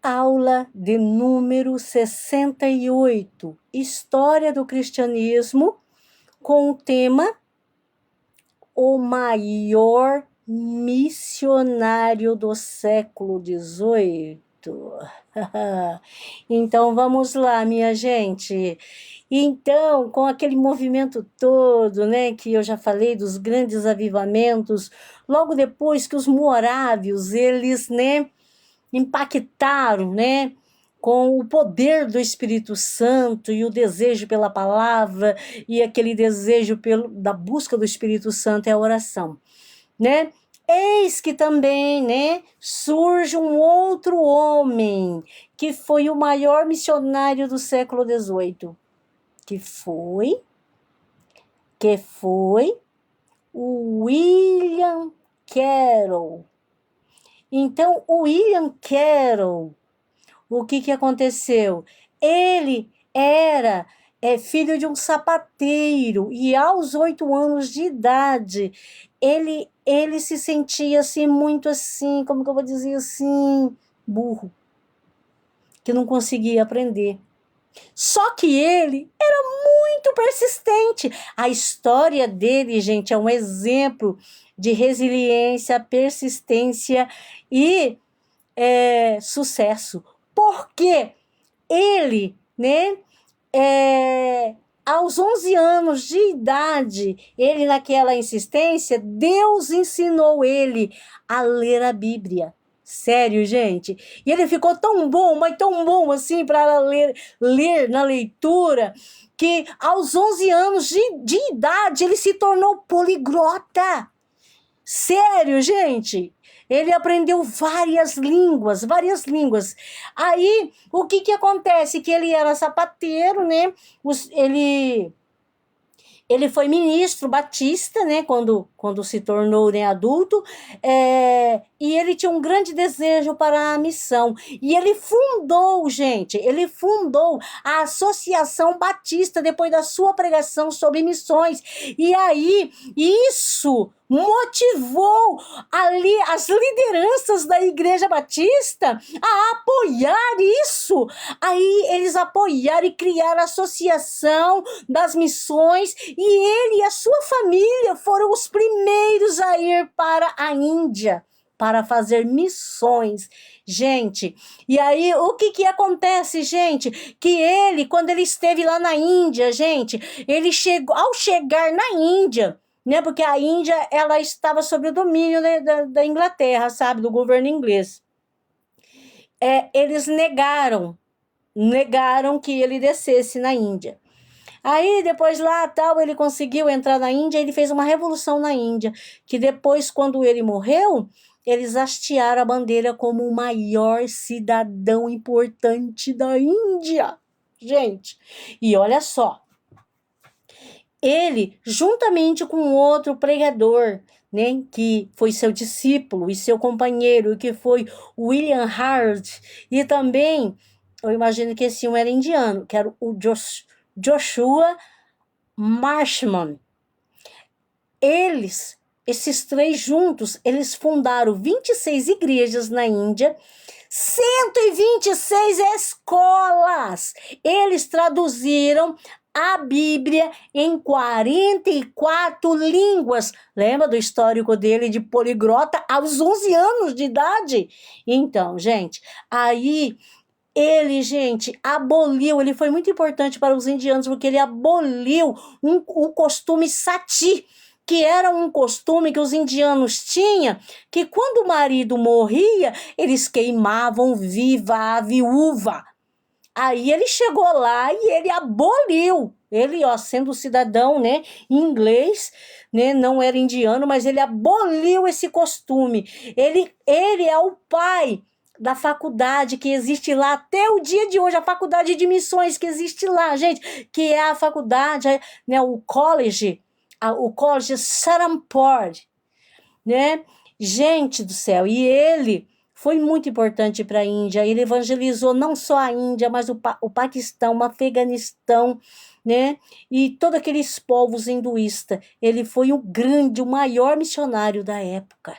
Aula de número 68, História do Cristianismo, com o tema O Maior Missionário do século XVIII. Então, vamos lá, minha gente. Então, com aquele movimento todo, né, que eu já falei dos grandes avivamentos, logo depois que os morávios, eles, né, impactaram, né, com o poder do Espírito Santo e o desejo pela palavra e aquele desejo da busca do Espírito Santo é a oração, né? Eis que também, né, surge um outro homem que foi o maior missionário do século XVIII, que foi o William Carroll. Então, o William Carroll, o que aconteceu? Ele era filho de um sapateiro e aos 8 anos de idade, ele se sentia assim, muito assim, como que eu vou dizer assim, burro, que não conseguia aprender. Só que ele era muito persistente. A história dele, gente, é um exemplo de resiliência, persistência e sucesso. Porque ele, né, aos 11 anos de idade, ele naquela insistência, Deus ensinou ele a ler a Bíblia. Sério, gente. E ele ficou tão bom, mas tão bom assim para ler na leitura, que aos 11 anos de idade ele se tornou poliglota. Sério, gente. Ele aprendeu várias línguas. Aí, o que acontece? Que ele era sapateiro, né? Ele foi ministro batista, né, quando se tornou, né, adulto, e ele tinha um grande desejo para a missão. E ele fundou a Associação Batista depois da sua pregação sobre missões. E aí, isso motivou ali as lideranças da Igreja Batista a apoiar isso. Aí eles apoiaram e criaram a Associação das Missões, e ele e a sua família foram os primeiros a ir para a Índia para fazer missões, gente. E aí, o que acontece, gente? Que ele, quando ele esteve lá na Índia, gente, ao chegar na Índia, né, porque a Índia, ela estava sob o domínio, né, da Inglaterra, sabe, do governo inglês. Eles negaram que ele descesse na Índia. Aí, depois lá, tal, ele conseguiu entrar na Índia, ele fez uma revolução na Índia, que depois, quando ele morreu, eles hastearam a bandeira como o maior cidadão importante da Índia. Gente, e olha só, ele, juntamente com outro pregador, né, que foi seu discípulo e seu companheiro, que foi William Hart, e também, eu imagino que esse um era indiano, que era o Joshua Marshman. Esses três juntos, eles fundaram 26 igrejas na Índia, 126 escolas. Eles traduziram a Bíblia em 44 línguas. Lembra do histórico dele de poliglota aos 11 anos de idade? Então, gente, aí ele, gente, aboliu, ele foi muito importante para os indianos, porque ele aboliu o costume sati, que era um costume que os indianos tinham, que quando o marido morria, eles queimavam viva a viúva. Aí ele chegou lá e ele aboliu, ele, sendo cidadão, né, inglês, né, não era indiano, mas ele aboliu esse costume. Ele é o pai da faculdade que existe lá até o dia de hoje, a faculdade de missões que existe lá, gente, que é a faculdade, né, o college Sarampore, né? Gente do céu, e ele foi muito importante para a Índia. Ele evangelizou não só a Índia, mas o Paquistão, o Afeganistão, né? E todos aqueles povos hinduístas. Ele foi o maior missionário da época.